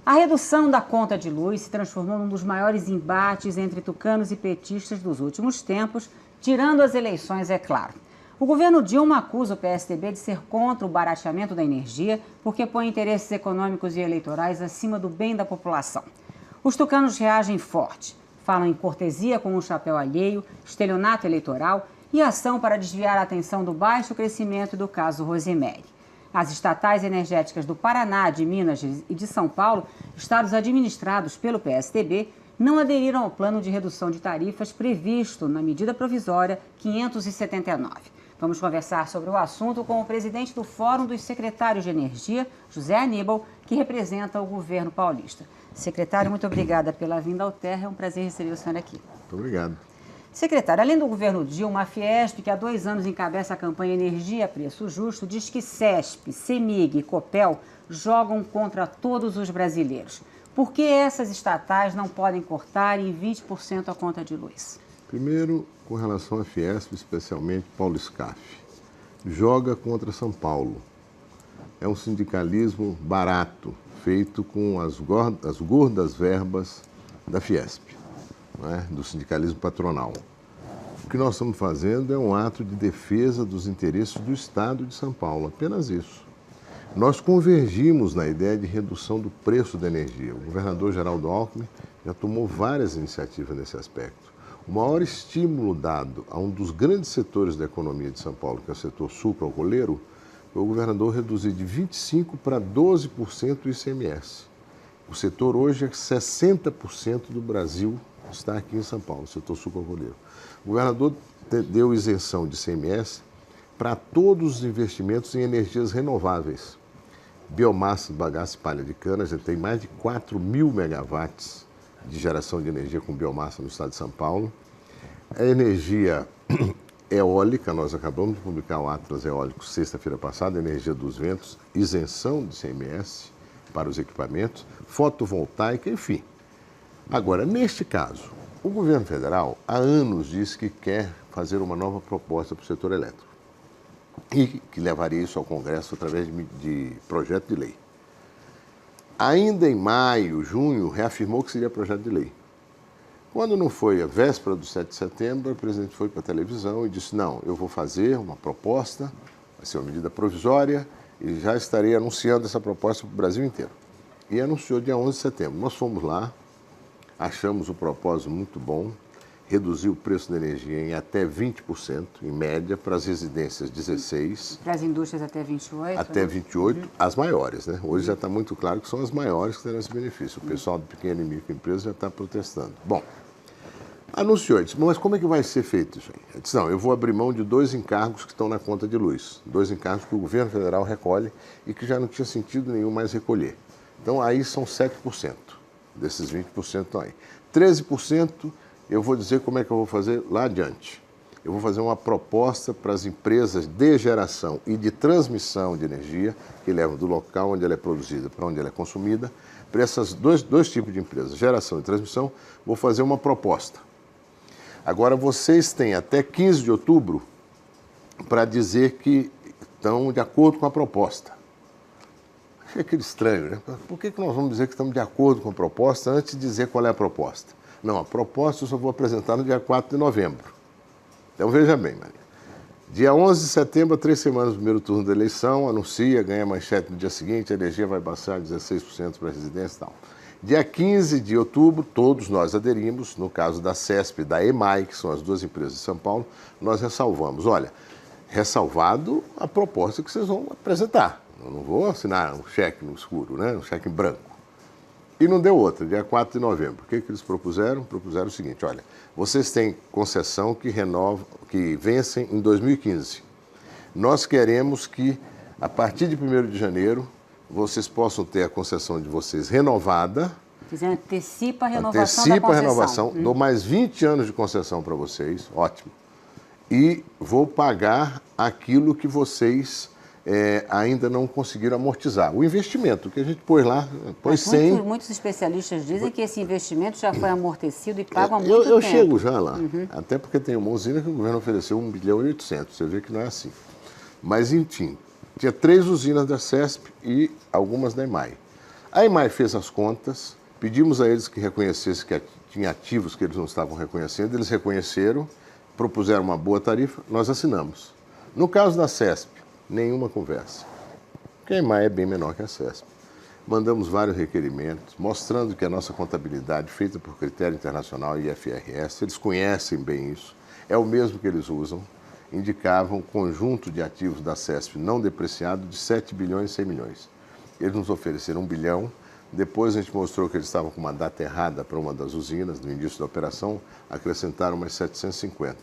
A redução da conta de luz se transformou num dos maiores embates entre tucanos e petistas dos últimos tempos, tirando as eleições, é claro. O governo Dilma acusa o PSDB de ser contra o barateamento da energia porque põe interesses econômicos e eleitorais acima do bem da população. Os tucanos reagem forte, falam em cortesia com o chapéu alheio, estelionato eleitoral e ação para desviar a atenção do baixo crescimento do caso Rosemary. As estatais energéticas do Paraná, de Minas e de São Paulo, estados administrados pelo PSDB, não aderiram ao plano de redução de tarifas previsto na medida provisória 579. Vamos conversar sobre o assunto com o presidente do Fórum dos Secretários de Energia, José Aníbal, que representa o governo paulista. Secretário, muito obrigada pela vinda ao Terra. É um prazer receber o senhor aqui. Muito obrigado. Secretário, além do governo Dilma, a Fiesp, que há 2 anos encabeça a campanha Energia a Preço Justo, diz que CESP, CEMIG e Copel jogam contra todos os brasileiros. Por que essas estatais não podem cortar em 20% a conta de luz? Primeiro, com relação à Fiesp, especialmente Paulo Scaff, joga contra São Paulo. É um sindicalismo barato, feito com as gordas verbas da Fiesp, né, do sindicalismo patronal. O que nós estamos fazendo é um ato de defesa dos interesses do Estado de São Paulo, apenas isso. Nós convergimos na ideia de redução do preço da energia. O governador Geraldo Alckmin já tomou várias iniciativas nesse aspecto. O maior estímulo dado a um dos grandes setores da economia de São Paulo, que é o setor sucroalcooleiro, foi o governador reduzir de 25% para 12% o ICMS. O setor hoje é 60% do Brasil está aqui em São Paulo, o setor sucroalcooleiro. O governador deu isenção de ICMS para todos os investimentos em energias renováveis. Biomassa, bagaço e palha de cana, já tem mais de 4.000 megawatts de geração de energia com biomassa no estado de São Paulo. A energia eólica, nós acabamos de publicar o Atlas Eólico sexta-feira passada, energia dos ventos, isenção de ICMS para os equipamentos, fotovoltaica, enfim. Agora, neste caso, o governo federal há anos diz que quer fazer uma nova proposta para o setor elétrico e que levaria isso ao Congresso através de projeto de lei. Ainda em maio, junho, reafirmou que seria projeto de lei. Quando não foi a véspera do 7 de setembro, o presidente foi para a televisão e disse, não, eu vou fazer uma proposta, vai ser uma medida provisória e já estarei anunciando essa proposta para o Brasil inteiro. E anunciou dia 11 de setembro. Nós fomos lá, achamos o propósito muito bom, reduzir o preço da energia em até 20%, em média, para as residências 16%. Para as indústrias até 28%? Até 28%, as maiores, né? Hoje já está muito claro que são as maiores que terão esse benefício. O pessoal de pequena e microempresa já está protestando. Bom, anunciou, disse, mas como é que vai ser feito isso aí? Eu disse, não, eu vou abrir mão de 2 encargos que estão na conta de luz. 2 encargos que o governo federal recolhe e que já não tinha sentido nenhum mais recolher. Então, aí são 7% desses 20% estão aí. 13% eu vou dizer como é que eu vou fazer lá adiante. Eu vou fazer uma proposta para as empresas de geração e de transmissão de energia, que levam do local onde ela é produzida para onde ela é consumida. Para esses dois tipos de empresas, geração e transmissão, vou fazer uma proposta. Agora, vocês têm até 15 de outubro para dizer que estão de acordo com a proposta. Achei aquele estranho, né? Por que nós vamos dizer que estamos de acordo com a proposta antes de dizer qual é a proposta? Não, a proposta eu só vou apresentar no dia 4 de novembro. Então, veja bem, Maria. Dia 11 de setembro, 3 semanas do primeiro turno da eleição, anuncia, ganha manchete no dia seguinte, a energia vai baixar 16% para a residência e tal. Dia 15 de outubro, todos nós aderimos, no caso da CESP e da EMAI, que são as 2 empresas de São Paulo, nós ressalvamos. Olha, ressalvado a proposta que vocês vão apresentar. Eu não vou assinar um cheque no escuro, né? Um cheque em branco. E não deu outra, dia 4 de novembro. O que eles propuseram? Propuseram o seguinte, olha, vocês têm concessão que vencem em 2015. Nós queremos que, a partir de 1º de janeiro, vocês possam ter a concessão de vocês renovada. Antecipa a renovação da concessão. Antecipa a renovação, dou mais 20 anos de concessão para vocês, ótimo. E vou pagar aquilo que vocês ainda não conseguiram amortizar. O investimento que a gente pôs lá, pôs 100... Muitos especialistas dizem que esse investimento já foi amortecido e pago há muito tempo. Eu chego já lá, até porque tem uma usina que o governo ofereceu 1,8 bilhão, você vê que não é assim. Mas, enfim, tinha 3 usinas da CESP e algumas da EMAI. A EMAI fez as contas, pedimos a eles que reconhecessem que tinha ativos que eles não estavam reconhecendo, eles reconheceram, propuseram uma boa tarifa, nós assinamos. No caso da CESP, nenhuma conversa, porque a EMAI é bem menor que a CESP. Mandamos vários requerimentos, mostrando que a nossa contabilidade, feita por critério internacional e IFRS, eles conhecem bem isso, é o mesmo que eles usam, indicavam um conjunto de ativos da CESP não depreciado de 7 bilhões e 100 milhões. Eles nos ofereceram 1 bilhão, depois a gente mostrou que eles estavam com uma data errada para uma das usinas, no início da operação, acrescentaram mais 750.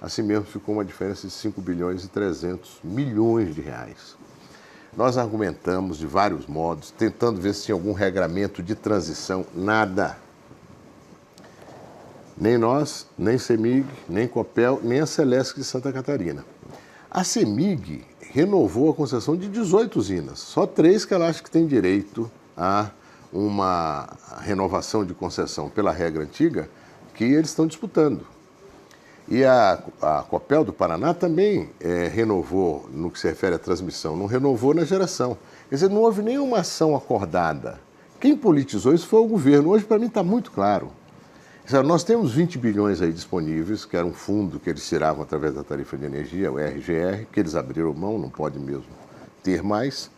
Assim mesmo ficou uma diferença de 5 bilhões e 300 milhões de reais. Nós argumentamos de vários modos, tentando ver se tinha algum regramento de transição, nada. Nem nós, nem CEMIG, nem Copel, nem a Celesc de Santa Catarina. A CEMIG renovou a concessão de 18 usinas, só 3 que ela acha que tem direito a uma renovação de concessão pela regra antiga, que eles estão disputando. E a Copel do Paraná também renovou no que se refere à transmissão, não renovou na geração. Quer dizer, não houve nenhuma ação acordada. Quem politizou isso foi o governo. Hoje, para mim, está muito claro. Nós temos 20 bilhões aí disponíveis, que era um fundo que eles tiravam através da tarifa de energia, o RGR, que eles abriram mão, não pode mesmo ter mais.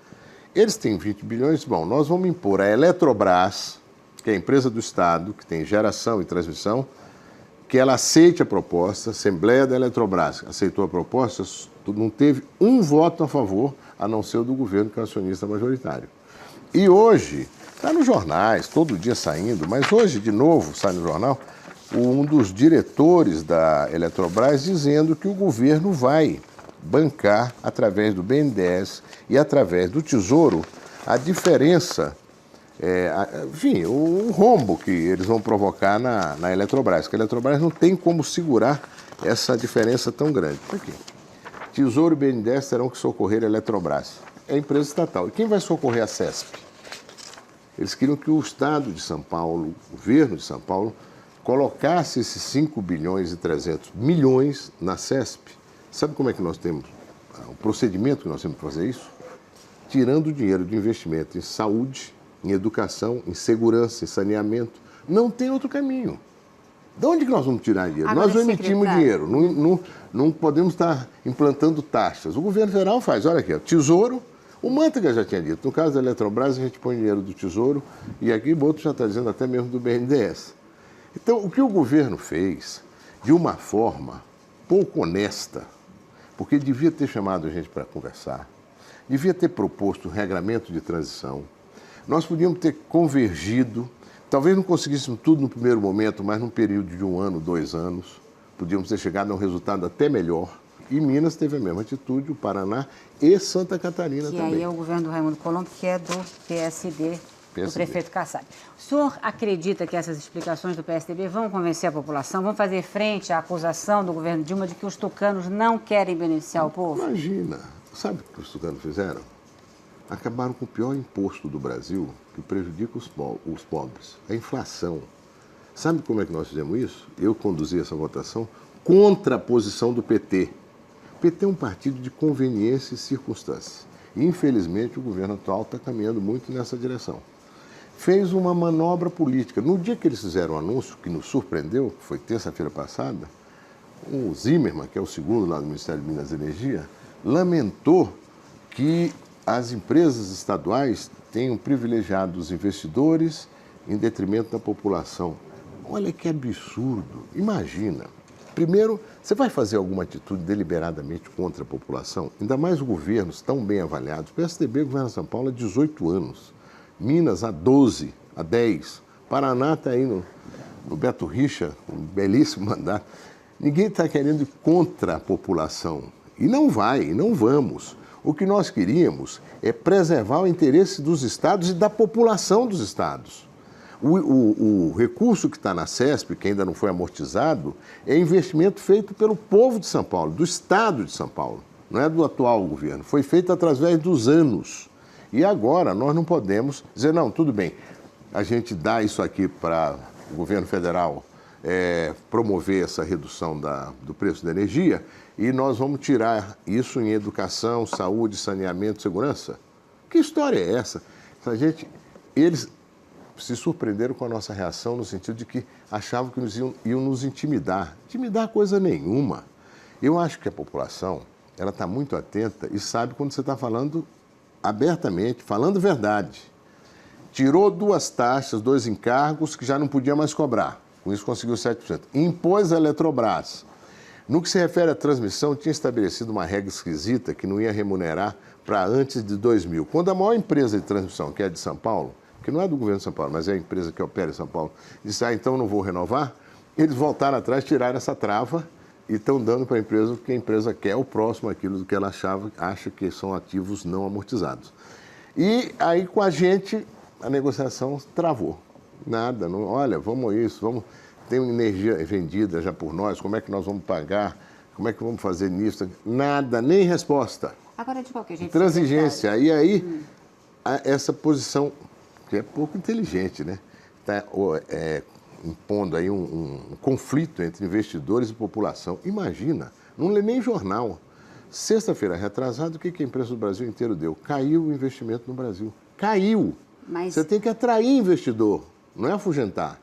Eles têm 20 bilhões, bom, nós vamos impor a Eletrobras, que é a empresa do Estado, que tem geração e transmissão, que ela aceite a proposta, a Assembleia da Eletrobras aceitou a proposta, não teve um voto a favor, a não ser o do governo, que é o acionista majoritário. E hoje, está nos jornais, todo dia saindo, mas hoje, de novo, sai no jornal, um dos diretores da Eletrobras dizendo que o governo vai bancar, através do BNDES e através do Tesouro, a diferença, enfim, o rombo que eles vão provocar na Eletrobras, que a Eletrobras não tem como segurar essa diferença tão grande. Por quê? Tesouro e BNDES terão que socorrer a Eletrobras. É empresa estatal. E quem vai socorrer a CESP? Eles queriam que o Estado de São Paulo, o governo de São Paulo, colocasse esses 5 bilhões e 300 milhões na CESP. Sabe como é que nós temos, o procedimento que nós temos para fazer isso? Tirando o dinheiro de investimento em saúde, em educação, em segurança, em saneamento. Não tem outro caminho. De onde que nós vamos tirar dinheiro? Agora, nós não emitimos dinheiro, não podemos estar implantando taxas. O governo federal faz, olha aqui, ó, Tesouro, o Manteiga já tinha dito, no caso da Eletrobras a gente põe dinheiro do Tesouro e aqui o outro já está dizendo até mesmo do BNDES. Então, o que o governo fez, de uma forma pouco honesta, porque devia ter chamado a gente para conversar, devia ter proposto um regramento de transição, nós podíamos ter convergido, talvez não conseguíssemos tudo no primeiro momento, mas num período de 1 ano, 2 anos, podíamos ter chegado a um resultado até melhor. E Minas teve a mesma atitude, o Paraná e Santa Catarina também. E aí é o governo do Raimundo Colombo, que é do PSD. Do prefeito Kassab. O senhor acredita que essas explicações do PSDB vão convencer a população, vão fazer frente à acusação do governo Dilma de que os tucanos não querem beneficiar o povo? Imagina. Sabe o que os tucanos fizeram? Acabaram com o pior imposto do Brasil, que prejudica os pobres, a inflação. Sabe como é que nós fizemos isso? Eu conduzi essa votação contra a posição do PT. O PT é um partido de conveniência e circunstância. E, infelizmente, o governo atual está caminhando muito nessa direção. Fez uma manobra política. No dia que eles fizeram o anúncio, que nos surpreendeu, que foi terça-feira passada, o Zimmermann, que é o segundo lá do Ministério de Minas e Energia, lamentou que as empresas estaduais tenham privilegiado os investidores em detrimento da população. Olha que absurdo. Imagina. Primeiro, você vai fazer alguma atitude deliberadamente contra a população? Ainda mais governos tão bem avaliados. O PSDB governa São Paulo há 18 anos. Minas há 12, há 10. Paraná está aí no Beto Richa, um belíssimo mandato. Ninguém está querendo ir contra a população. E não vai, e não vamos. O que nós queríamos é preservar o interesse dos estados e da população dos estados. O recurso que está na CESP, que ainda não foi amortizado, é investimento feito pelo povo de São Paulo, do estado de São Paulo, não é do atual governo. Foi feito através dos anos. E agora nós não podemos dizer, não, tudo bem, a gente dá isso aqui para o governo federal promover essa redução do preço da energia e nós vamos tirar isso em educação, saúde, saneamento, segurança. Que história é essa? A gente eles se surpreenderam com a nossa reação no sentido de que achavam que iam nos intimidar. Intimidar coisa nenhuma. Eu acho que a população ela está muito atenta e sabe quando você está falando abertamente, falando verdade. Tirou 2 taxas, 2 encargos que já não podia mais cobrar. Com isso conseguiu 7%. Impôs a Eletrobras. No que se refere à transmissão, tinha estabelecido uma regra esquisita que não ia remunerar para antes de 2000. Quando a maior empresa de transmissão, que é a de São Paulo, que não é do governo de São Paulo, mas é a empresa que opera em São Paulo, disse, então não vou renovar, eles voltaram atrás, tiraram essa trava e estão dando para a empresa o que a empresa quer, o próximo aquilo do que ela acha que são ativos não amortizados. E aí com a gente a negociação travou. Nada, não, olha, vamos isso, tem energia vendida já por nós, como é que nós vamos pagar, como é que vamos fazer nisso? Nada, nem resposta. Agora, de qualquer jeito... Transigência. E aí, essa posição, que é pouco inteligente, né? Está impondo aí um conflito entre investidores e população. Imagina, não lê nem jornal. Sexta-feira retrasada, o que a imprensa do Brasil inteiro deu? Caiu o investimento no Brasil. Caiu. Mas... Você tem que atrair investidor, não é afugentar.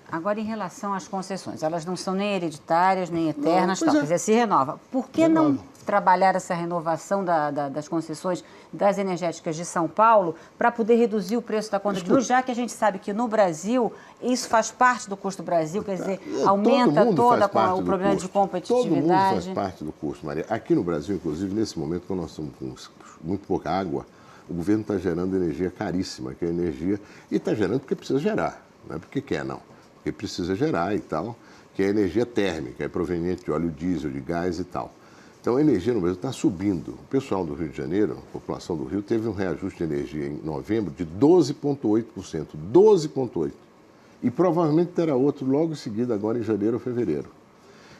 Agora, em relação às concessões, elas não são nem hereditárias, nem eternas, quer dizer, se renova. Por que não trabalhar essa renovação das concessões das energéticas de São Paulo para poder reduzir o preço da conta de luz, já que a gente sabe que no Brasil isso faz parte do custo do Brasil, quer dizer, aumenta todo o problema de competitividade. Todo mundo faz parte do custo, Maria. Aqui no Brasil, inclusive, nesse momento, quando nós estamos com muito pouca água, o governo está gerando energia caríssima, que é energia, e está gerando porque precisa gerar, não é porque quer, não. Porque precisa gerar e tal, que é energia térmica, é proveniente de óleo diesel, de gás e tal. Então a energia no Brasil está subindo. O pessoal do Rio de Janeiro, a população do Rio, teve um reajuste de energia em novembro de 12,8%. 12,8%. E provavelmente terá outro logo em seguida, agora em janeiro ou fevereiro.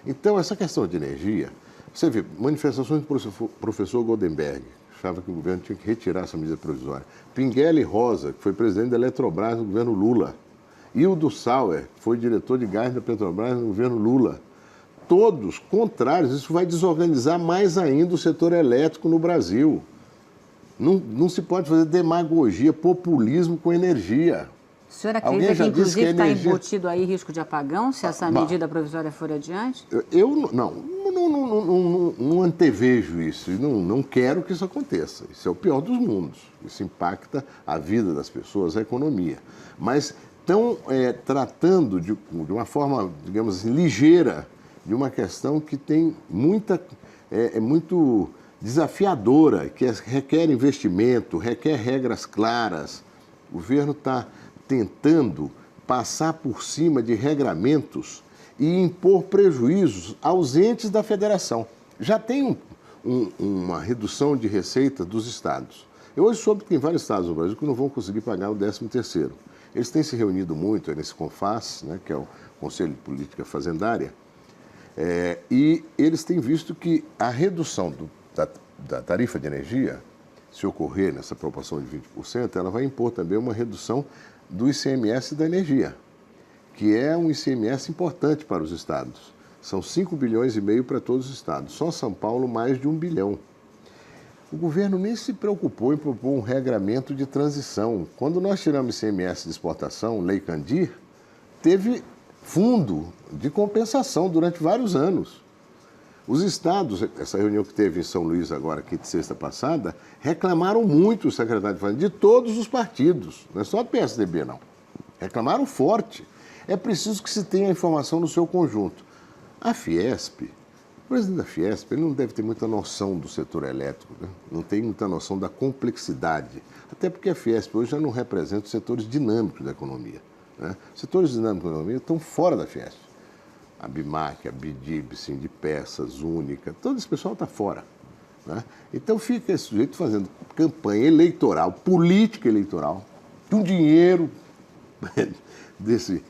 Então essa questão de energia, você vê, manifestações do professor Goldenberg, achava que o governo tinha que retirar essa medida provisória. Pinguela Rosa, que foi presidente da Eletrobras no governo Lula. Hildo Sauer, que foi diretor de gás da Petrobras no governo Lula. Todos contrários, isso vai desorganizar mais ainda o setor elétrico no Brasil. Não se pode fazer demagogia, populismo com energia. O senhor acredita que, inclusive, está embutido aí risco de apagão, se essa medida provisória for adiante? Eu não antevejo isso, e não quero que isso aconteça. Isso é o pior dos mundos. Isso impacta a vida das pessoas, a economia. Mas estão tratando de uma forma, digamos assim, ligeira, de uma questão que tem muito desafiadora, que requer investimento, requer regras claras. O governo está tentando passar por cima de regramentos e impor prejuízos aos entes da federação. Já tem uma redução de receita dos estados. Eu hoje soube que tem vários estados no Brasil que não vão conseguir pagar o 13º. Eles têm se reunido muito nesse CONFAS, né, que é o Conselho de Política Fazendária, e eles têm visto que a redução da tarifa de energia, se ocorrer nessa proporção de 20%, ela vai impor também uma redução do ICMS da energia, que é um ICMS importante para os estados. São 5,5 bilhões para todos os estados. Só São Paulo, mais de 1 bilhão. O governo nem se preocupou em propor um regramento de transição. Quando nós tiramos ICMS de exportação, Lei Candir, teve fundo de compensação durante vários anos. Os estados, essa reunião que teve em São Luís agora, aqui de sexta passada, reclamaram muito o secretário de Fazenda, de todos os partidos, não é só do PSDB, não. Reclamaram forte. É preciso que se tenha a informação no seu conjunto. A Fiesp, o presidente da Fiesp, ele não deve ter muita noção do setor elétrico, né? Não tem muita noção da complexidade. Até porque a Fiesp hoje já não representa os setores dinâmicos da economia, né? Os setores dinâmicos da economia estão fora da Fiesp. A BIMAC, a BIDIB, Sindipessas, Única, todo esse pessoal está fora, né? Então fica esse sujeito fazendo campanha eleitoral, política eleitoral, com dinheiro desse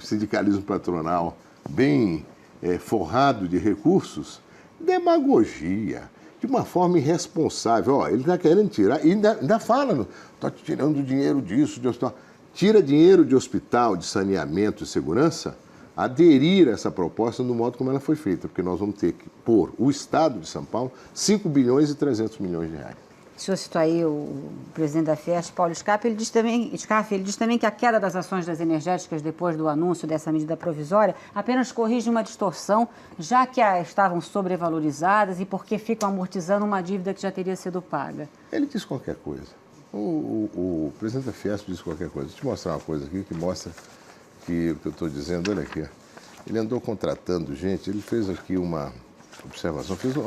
sindicalismo patronal bem forrado de recursos, demagogia, de uma forma irresponsável. Ó, ele está querendo tirar, e ainda fala, está tirando dinheiro disso, de hospital. Tira dinheiro de hospital, de saneamento e segurança, aderir a essa proposta no modo como ela foi feita, porque nós vamos ter que pôr o Estado de São Paulo 5,3 bilhões de reais. O senhor citou aí o presidente da Fiesp, Paulo Scaff, ele diz também que a queda das ações das energéticas depois do anúncio dessa medida provisória apenas corrige uma distorção, já que estavam sobrevalorizadas e porque ficam amortizando uma dívida que já teria sido paga. Ele diz qualquer coisa. O presidente da Fiesp diz qualquer coisa. Deixa eu te mostrar uma coisa aqui que mostra que o que eu estou dizendo, olha aqui. Ele andou contratando gente, ele fez aqui uma observação, fez o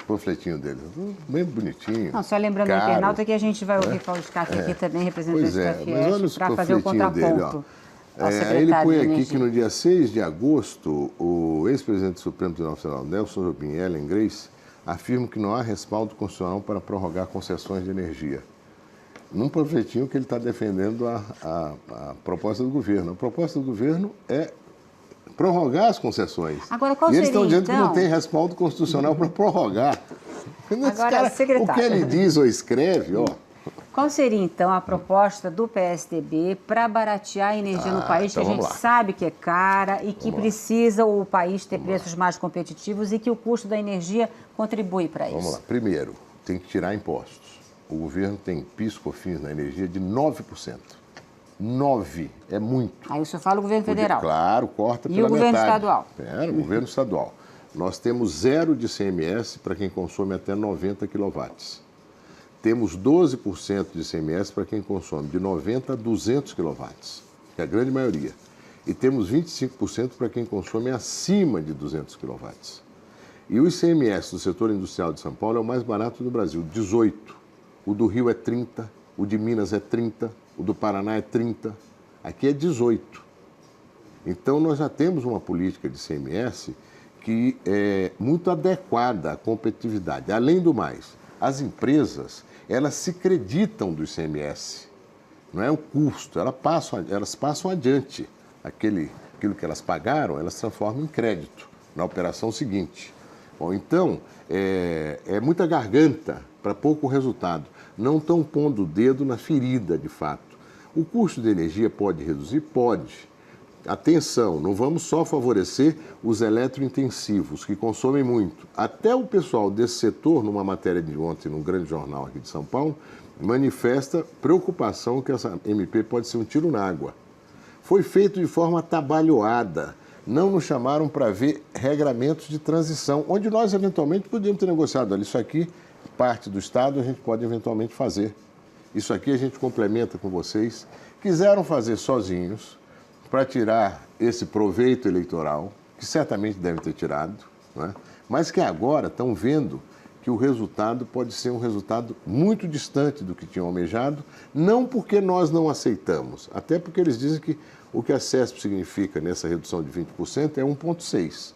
panfletinho dele, bem bonitinho. Não, só lembrando ao internauta que a gente vai ouvir Paulo Scaff aqui também, representante da Fiesp, para fazer o contraponto. Ele põe aqui que no dia 6 de agosto, o ex-presidente do Supremo Tribunal Federal, Nelson Jobim e Ellen Grace, afirmam que não há respaldo constitucional para prorrogar concessões de energia. Num panfletinho que ele está defendendo a proposta do governo. A proposta do governo é prorrogar as concessões. Agora, qual e eles seria, estão dizendo então, que não tem respaldo constitucional para prorrogar. Agora, secretário, o que ele diz ou escreve, ó. Qual seria, então, a proposta do PSDB para baratear a energia no país, então que a gente sabe que é cara e que precisa o país ter preços mais competitivos e que o custo da energia contribui para isso? Vamos lá. Primeiro, tem que tirar impostos. O governo tem PIS/COFINS na energia de 9%. 9 é muito. Aí o senhor fala o governo federal. Claro, corta pela metade. E o governo estadual? O governo estadual. Nós temos 0 de ICMS para quem consome até 90 kW. Temos 12% de ICMS para quem consome de 90 a 200 kW, que é a grande maioria. E temos 25% para quem consome acima de 200 kW. E o ICMS do setor industrial de São Paulo é o mais barato do Brasil, 18. O do Rio é 30, o de Minas é 30, o do Paraná é 30, aqui é 18. Então, nós já temos uma política de ICMS que é muito adequada à competitividade. Além do mais, as empresas, elas se creditam do ICMS, não é o custo, elas passam adiante aquilo que elas pagaram, elas transformam em crédito na operação seguinte. Bom, então, é muita garganta para pouco resultado. Não estão pondo o dedo na ferida, de fato. O custo de energia pode reduzir? Pode. Atenção, não vamos só favorecer os eletrointensivos, que consomem muito. Até o pessoal desse setor, numa matéria de ontem, num grande jornal aqui de São Paulo, manifesta preocupação que essa MP pode ser um tiro na água. Foi feito de forma atabalhoada. Não nos chamaram para ver regramentos de transição, onde nós eventualmente podíamos ter negociado. Olha, isso aqui, parte do Estado, a gente pode eventualmente fazer. Isso aqui a gente complementa com vocês. Quiseram fazer sozinhos para tirar esse proveito eleitoral, que certamente devem ter tirado, não é? Mas que agora estão vendo que o resultado pode ser um resultado muito distante do que tinham almejado, não porque nós não aceitamos, até porque eles dizem que o que a CESP significa nessa redução de 20% é 1,6%.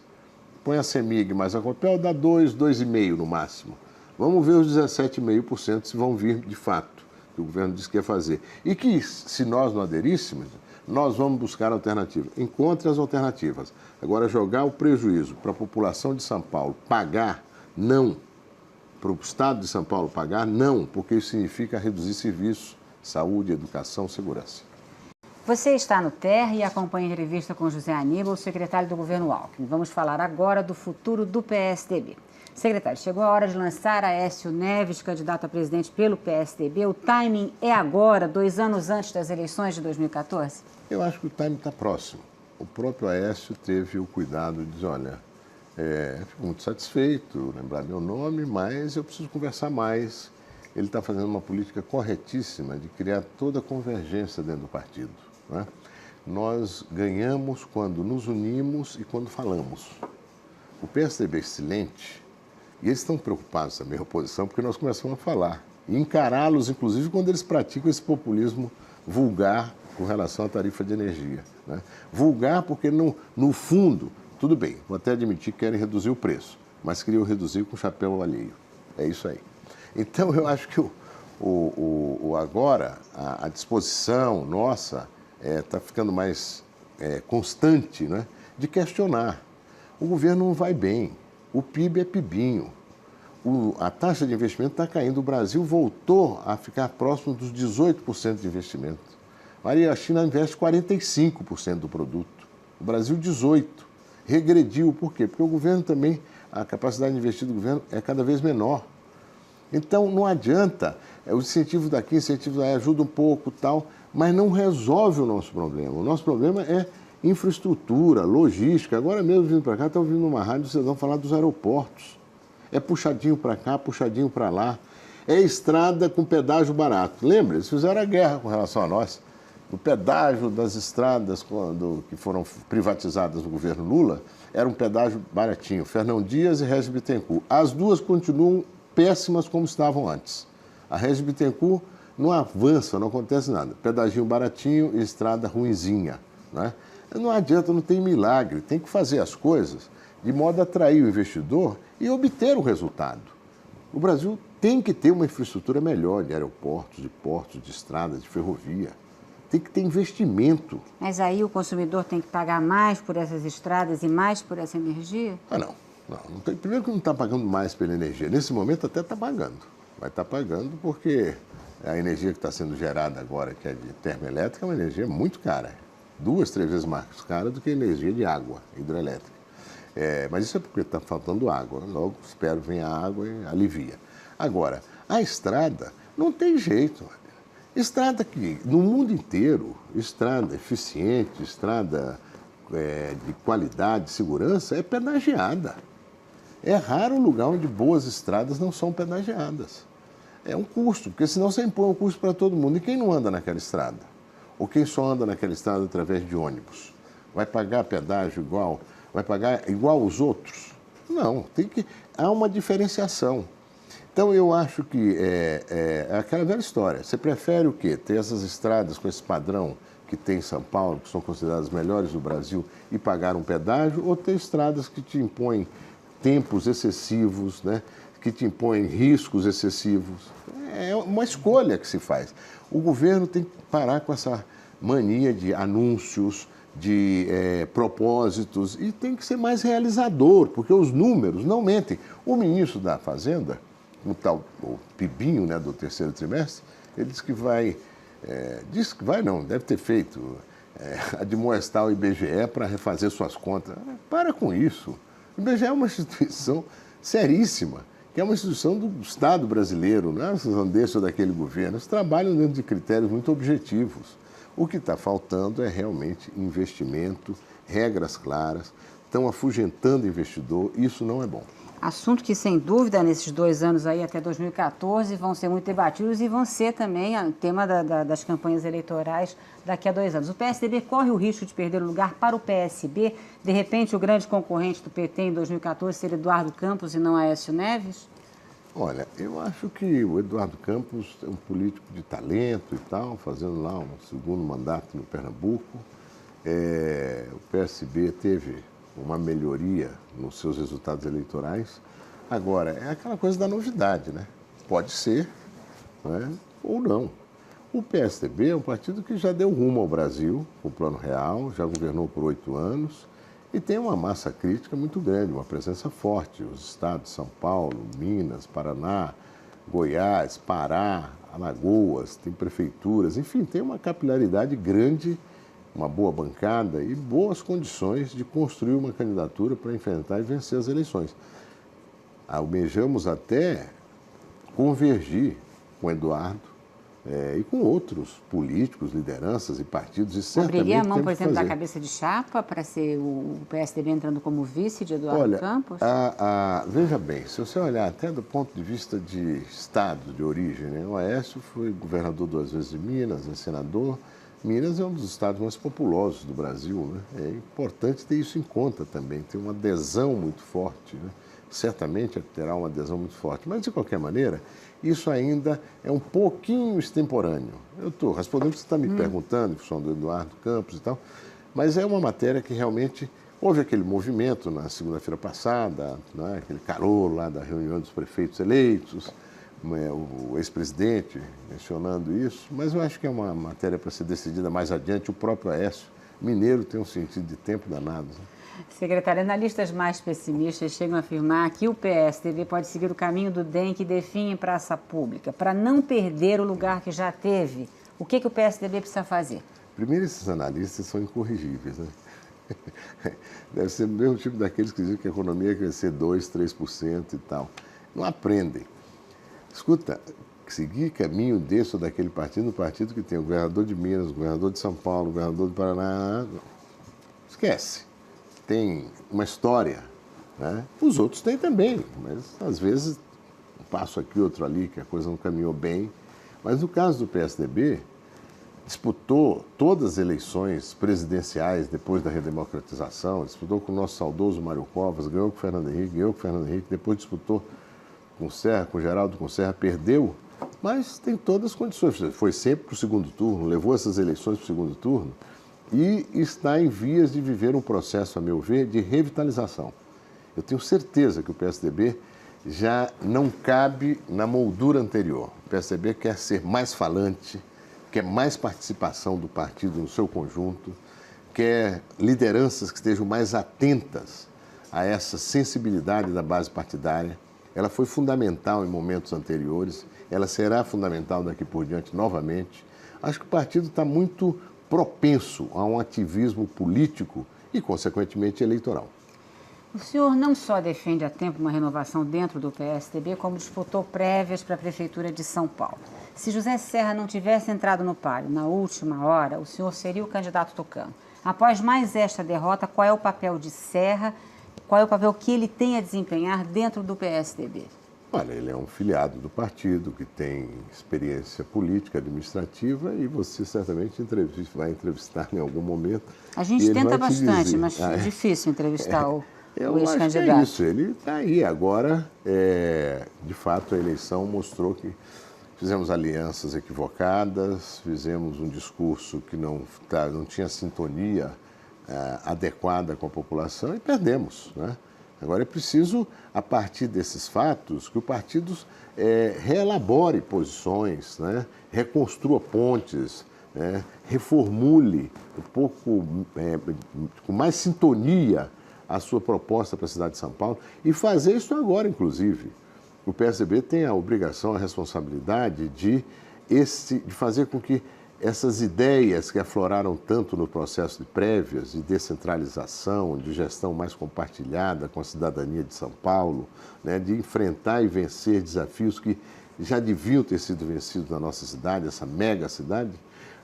Põe a CEMIG mais a Copel, dá 2, 2,5% no máximo. Vamos ver os 17,5% se vão vir de fato, que o governo disse que ia fazer. E que, se nós não aderíssemos, nós vamos buscar alternativas. Encontre as alternativas. Agora, jogar o prejuízo para a população de São Paulo pagar, não. Para o Estado de São Paulo pagar, não, porque isso significa reduzir serviços, saúde, educação, segurança. Você está no TER e acompanha a entrevista com José Aníbal, secretário do governo Alckmin. Vamos falar agora do futuro do PSDB. Secretário, chegou a hora de lançar Aécio Neves, candidato a presidente pelo PSDB. O timing é agora, 2 anos antes das eleições de 2014? Eu acho que o timing está próximo. O próprio Aécio teve o cuidado de dizer, olha, fico muito satisfeito, lembrar meu nome, mas eu preciso conversar mais. Ele está fazendo uma política corretíssima de criar toda a convergência dentro do partido. Não é? Nós ganhamos quando nos unimos e quando falamos. O PSDB é excelente. E eles estão preocupados também, a oposição, porque nós começamos a falar. E encará-los, inclusive, quando eles praticam esse populismo vulgar com relação à tarifa de energia. Né? Vulgar porque, no fundo, tudo bem, vou até admitir que querem reduzir o preço, mas queriam reduzir com chapéu alheio. É isso aí. Então, eu acho que agora a disposição nossa está ficando mais constante, né, de questionar. O governo não vai bem. O PIB é pibinho. A taxa de investimento está caindo. O Brasil voltou a ficar próximo dos 18% de investimento. A China investe 45% do produto. O Brasil, 18%. Regrediu. Por quê? Porque o governo também, a capacidade de investir do governo é cada vez menor. Então, não adianta, o incentivo daqui, incentivo daí, ajuda um pouco tal, mas não resolve o nosso problema. O nosso problema é infraestrutura, logística. Agora mesmo, vindo para cá, estou ouvindo uma rádio, vocês vão falar dos aeroportos. É puxadinho para cá, puxadinho para lá. É estrada com pedágio barato. Lembra? Eles fizeram a guerra com relação a nós. O pedágio das estradas que foram privatizadas no governo Lula era um pedágio baratinho. Fernão Dias e Regis Bittencourt. As duas continuam péssimas como estavam antes. A Regis Bittencourt não avança, não acontece nada. Pedaginho baratinho e estrada ruinzinha. Né? Não adianta, não tem milagre. Tem que fazer as coisas de modo a atrair o investidor e obter o resultado. O Brasil tem que ter uma infraestrutura melhor de aeroportos, de portos, de estradas, de ferrovia. Tem que ter investimento. Mas aí o consumidor tem que pagar mais por essas estradas e mais por essa energia? Não tem, primeiro que não está pagando mais pela energia. Nesse momento até está pagando. Vai estar pagando porque a energia que está sendo gerada agora, que é de termoelétrica, é uma energia muito cara. 2, 3 vezes mais cara do que a energia de água hidrelétrica. Mas isso é porque está faltando água. Logo, espero, vem a água e alivia. Agora, a estrada não tem jeito. Estrada que, no mundo inteiro, estrada eficiente, estrada de qualidade, segurança, é pedagiada. É raro o lugar onde boas estradas não são pedagiadas. É um custo, porque senão você impõe um custo para todo mundo. E quem não anda naquela estrada? Ou quem só anda naquela estrada através de ônibus? Vai pagar pedágio igual? Vai pagar igual aos outros? Não, há uma diferenciação. Então, eu acho que é aquela velha história. Você prefere o quê? Ter essas estradas com esse padrão que tem em São Paulo, que são consideradas melhores do Brasil, e pagar um pedágio, ou ter estradas que te impõem tempos excessivos, né? Que te impõem riscos excessivos? É uma escolha que se faz. O governo tem que parar com essa mania de anúncios, de propósitos, e tem que ser mais realizador, porque os números não mentem. O ministro da Fazenda, o Pibinho, né, do terceiro trimestre, ele disse que vai, deve ter feito, admoestar o IBGE para refazer suas contas. Para com isso. O IBGE é uma instituição seríssima, que é uma instituição do Estado brasileiro, não é desse ou daquele governo. Eles trabalham dentro de critérios muito objetivos. O que está faltando é realmente investimento, regras claras, estão afugentando o investidor, isso não é bom. Assunto que, sem dúvida, nesses 2 anos aí, até 2014, vão ser muito debatidos e vão ser também tema das campanhas eleitorais daqui a 2 anos. O PSDB corre o risco de perder o lugar para o PSB. De repente, o grande concorrente do PT em 2014 seria Eduardo Campos e não Aécio Neves? Olha, eu acho que o Eduardo Campos é um político de talento e tal, fazendo lá um segundo mandato no Pernambuco. O PSB teve uma melhoria nos seus resultados eleitorais. Agora, é aquela coisa da novidade, né? Pode ser, né? Ou não. O PSDB é um partido que já deu rumo ao Brasil, com o Plano Real, já governou por 8 anos e tem uma massa crítica muito grande, uma presença forte. Os estados de São Paulo, Minas, Paraná, Goiás, Pará, Alagoas, tem prefeituras, enfim, tem uma capilaridade grande, uma boa bancada e boas condições de construir uma candidatura para enfrentar e vencer as eleições. Almejamos até convergir com o Eduardo e com outros políticos, lideranças e partidos. E certamente abriria a mão, por exemplo, da cabeça de chapa para ser o PSDB entrando como vice de Eduardo Campos? Veja bem, se você olhar até do ponto de vista de estado de origem, né? O Aécio foi governador 2 vezes de Minas, é senador. Minas é um dos estados mais populosos do Brasil, né? É importante ter isso em conta também, ter uma adesão muito forte, né? Certamente terá uma adesão muito forte, mas de qualquer maneira, isso ainda é um pouquinho extemporâneo. Eu estou respondendo o que você está me perguntando, em função do Eduardo Campos e tal, mas é uma matéria que realmente houve aquele movimento na segunda-feira passada, né? Aquele calor lá da reunião dos prefeitos eleitos, o ex-presidente mencionando isso, mas eu acho que é uma matéria para ser decidida mais adiante. O próprio Aécio Mineiro tem um sentido de tempo danado. Né? Secretário, analistas mais pessimistas chegam a afirmar que o PSDB pode seguir o caminho do DEM que define praça pública, para não perder o lugar que já teve. O que o PSDB precisa fazer? Primeiro, esses analistas são incorrigíveis, né? Deve ser o mesmo tipo daqueles que dizem que a economia ia crescer 2%, 3% e tal. Não aprendem. Escuta, seguir caminho desse ou daquele partido, no partido que tem o governador de Minas, o governador de São Paulo, o governador do Paraná, esquece. Tem uma história, né? Os outros têm também, mas às vezes um passo aqui, outro ali, que a coisa não caminhou bem. Mas no caso do PSDB, disputou todas as eleições presidenciais depois da redemocratização, disputou com o nosso saudoso Mário Covas, ganhou com o Fernando Henrique, depois disputou com o Serra, com o Geraldo com o Serra, perdeu, mas tem todas as condições. Foi sempre para o segundo turno, levou essas eleições para o segundo turno e está em vias de viver um processo, a meu ver, de revitalização. Eu tenho certeza que o PSDB já não cabe na moldura anterior. O PSDB quer ser mais falante, quer mais participação do partido no seu conjunto, quer lideranças que estejam mais atentas a essa sensibilidade da base partidária. Ela foi fundamental em momentos anteriores, ela será fundamental daqui por diante novamente. Acho que o partido está muito propenso a um ativismo político e, consequentemente, eleitoral. O senhor não só defende há tempo uma renovação dentro do PSDB, como disputou prévias para a Prefeitura de São Paulo. Se José Serra não tivesse entrado no páreo na última hora, o senhor seria o candidato tucano. Após mais esta derrota, qual é o papel de Serra? Qual é o papel que ele tem a desempenhar dentro do PSDB? Olha, ele é um filiado do partido que tem experiência política, administrativa e você certamente vai entrevistar em algum momento. A gente tenta bastante, mas é difícil entrevistar o ex-candidato. Eu acho que é isso, ele está aí. Agora, de fato, a eleição mostrou que fizemos alianças equivocadas, fizemos um discurso que não tinha sintonia adequada com a população e perdemos, né? Agora é preciso, a partir desses fatos, que o partido reelabore posições, né? Reconstrua pontes, né? Reformule um pouco, com mais sintonia, a sua proposta para a cidade de São Paulo e fazer isso agora, inclusive. O PSDB tem a obrigação, a responsabilidade de fazer com que essas ideias que afloraram tanto no processo de prévias, de descentralização, de gestão mais compartilhada com a cidadania de São Paulo, né, de enfrentar e vencer desafios que já deviam ter sido vencidos na nossa cidade, essa mega cidade,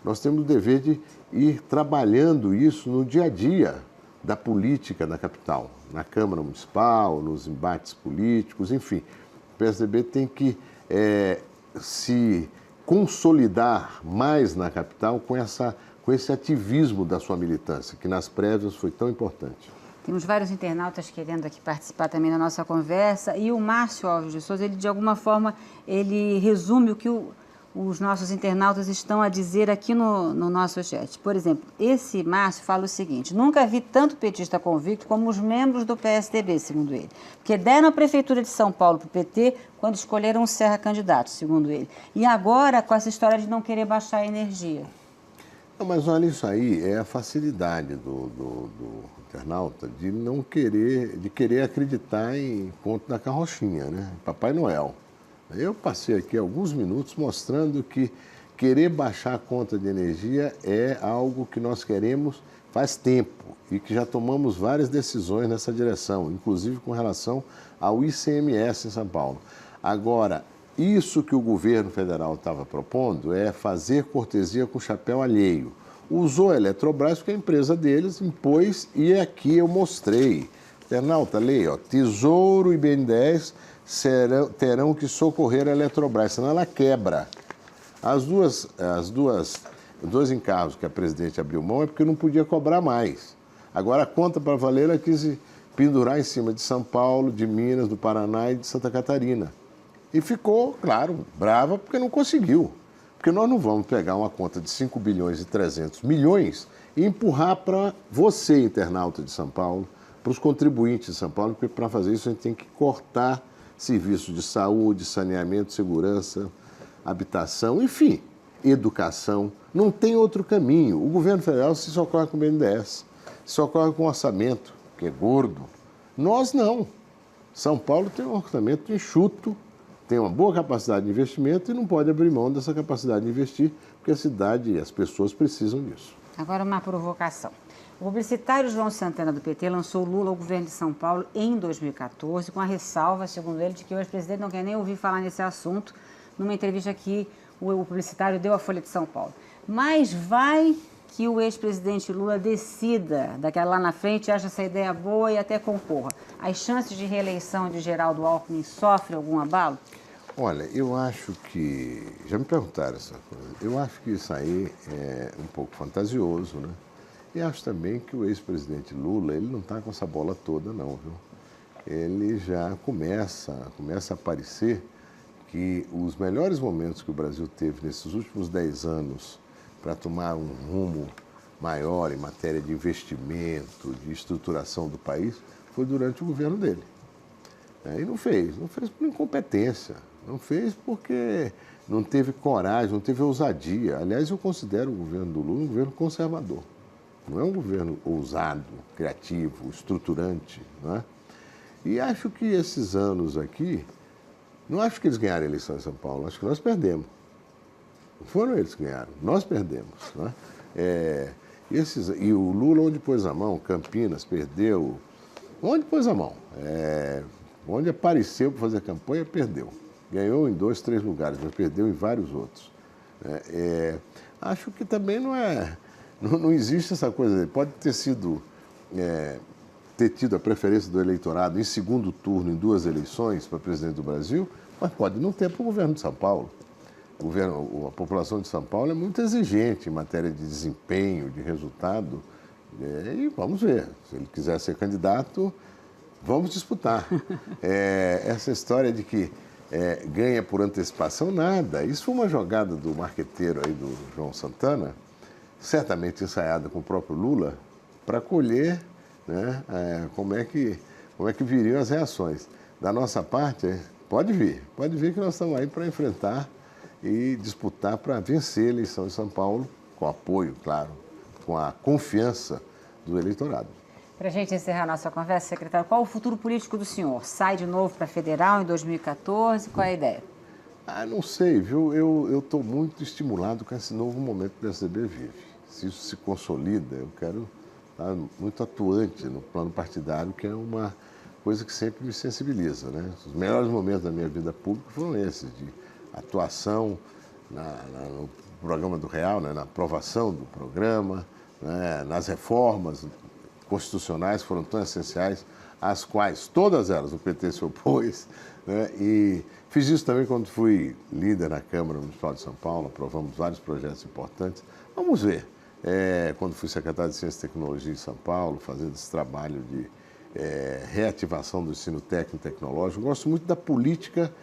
nós temos o dever de ir trabalhando isso no dia a dia da política da capital, na Câmara Municipal, nos embates políticos, enfim. O PSDB tem que se consolidar mais na capital com esse ativismo da sua militância, que nas prévias foi tão importante. Temos vários internautas querendo aqui participar também da nossa conversa e o Márcio Alves de Souza, ele de alguma forma, ele resume o que os nossos internautas estão a dizer aqui no nosso chat. Por exemplo, esse Márcio fala o seguinte: nunca vi tanto petista convicto como os membros do PSDB, segundo ele, porque deram a Prefeitura de São Paulo para o PT quando escolheram o Serra candidato, segundo ele. E agora com essa história de não querer baixar a energia. Não, mas olha, isso aí é a facilidade do internauta de não querer acreditar em conto da carrochinha, né? Papai Noel. Eu passei aqui alguns minutos mostrando que querer baixar a conta de energia é algo que nós queremos faz tempo e que já tomamos várias decisões nessa direção, inclusive com relação ao ICMS em São Paulo. Agora, isso que o governo federal estava propondo é fazer cortesia com chapéu alheio. Usou a Eletrobras porque a empresa deles impôs e aqui eu mostrei. Internauta, leia, ó, Tesouro e BNDES terão que socorrer a Eletrobras, senão ela quebra. Os dois encargos que a presidente abriu mão é porque não podia cobrar mais. Agora a conta para valer ela quis pendurar em cima de São Paulo, de Minas, do Paraná e de Santa Catarina. E ficou, claro, brava porque não conseguiu. Porque nós não vamos pegar uma conta de 5 bilhões e 300 milhões e empurrar para você, internauta de São Paulo, para os contribuintes de São Paulo, porque para fazer isso a gente tem que cortar serviços de saúde, saneamento, segurança, habitação, enfim, educação. Não tem outro caminho. O governo federal se socorre com o BNDES, se socorre com orçamento, que é gordo. Nós não. São Paulo tem um orçamento enxuto, tem uma boa capacidade de investimento e não pode abrir mão dessa capacidade de investir, porque a cidade e as pessoas precisam disso. Agora uma provocação. O publicitário João Santana, do PT, lançou Lula ao governo de São Paulo em 2014, com a ressalva, segundo ele, de que o ex-presidente não quer nem ouvir falar nesse assunto, numa entrevista que o publicitário deu à Folha de São Paulo. Mas vai que o ex-presidente Lula decida, daquela lá na frente, acha essa ideia boa e até concorra. As chances de reeleição de Geraldo Alckmin sofrem algum abalo? Olha, eu acho que... Já me perguntaram essa coisa. Eu acho que isso aí é um pouco fantasioso, né? E acho também que o ex-presidente Lula, ele não está com essa bola toda, não, viu? Ele já começa a aparecer que os melhores momentos que o Brasil teve nesses últimos 10 anos para tomar um rumo maior em matéria de investimento, de estruturação do país, foi durante o governo dele. E não fez por incompetência, não fez porque não teve coragem, não teve ousadia. Aliás, eu considero o governo do Lula um governo conservador. Não é um governo ousado, criativo, estruturante, não é? E acho que esses anos aqui, não acho que eles ganharam a eleição em São Paulo, acho que nós perdemos. Não foram eles que ganharam, nós perdemos, não é? E o Lula, onde pôs a mão, Campinas, perdeu. Onde pôs a mão? Onde apareceu para fazer campanha, perdeu. Ganhou em 2, 3 lugares, mas perdeu em vários outros. Acho que também não existe essa coisa. Pode ter tido a preferência do eleitorado em segundo turno em 2 eleições para presidente do Brasil, mas pode não ter para o governo de São Paulo. A população de São Paulo é muito exigente em matéria de desempenho, de resultado. E vamos ver. Se ele quiser ser candidato, vamos disputar. Essa história de que ganha por antecipação, nada. Isso foi uma jogada do marqueteiro aí, do João Santana, certamente ensaiada com o próprio Lula, para colher, né, como é que viriam as reações. Da nossa parte, pode vir que nós estamos aí para enfrentar e disputar para vencer a eleição em São Paulo, com apoio, claro, com a confiança do eleitorado. Para a gente encerrar a nossa conversa, secretário, qual o futuro político do senhor? Sai de novo para federal em 2014? Qual é a ideia? Não sei, viu? Eu estou muito estimulado com esse novo momento que o PSDB vive. Se isso se consolida, eu quero estar muito atuante no plano partidário, que é uma coisa que sempre me sensibiliza, né? Os melhores momentos da minha vida pública foram esses, de atuação no programa do Real, né? Na aprovação do programa, né? Nas reformas constitucionais foram tão essenciais, às quais todas elas o PT se opôs, né? E fiz isso também quando fui líder na Câmara Municipal de São Paulo, aprovamos vários projetos importantes. Vamos ver, quando fui secretário de Ciência e Tecnologia em São Paulo, fazendo esse trabalho de reativação do ensino técnico e tecnológico. Gosto muito da política,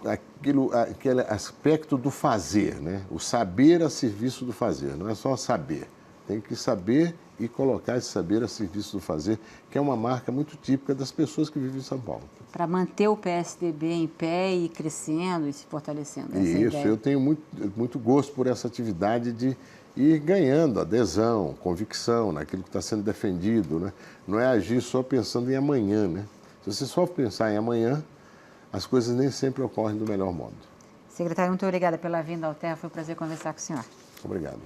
aquele aspecto do fazer, né? O saber a serviço do fazer, não é só saber. Tem que saber e colocar esse saber a serviço do fazer, que é uma marca muito típica das pessoas que vivem em São Paulo. Para manter o PSDB em pé e crescendo e se fortalecendo. Isso, eu tenho muito gosto por essa atividade de ir ganhando adesão, convicção naquilo que está sendo defendido, né? Não é agir só pensando em amanhã, né? Se você só pensar em amanhã, as coisas nem sempre ocorrem do melhor modo. Secretário, muito obrigada pela vinda ao Terra. Foi um prazer conversar com o senhor. Obrigado.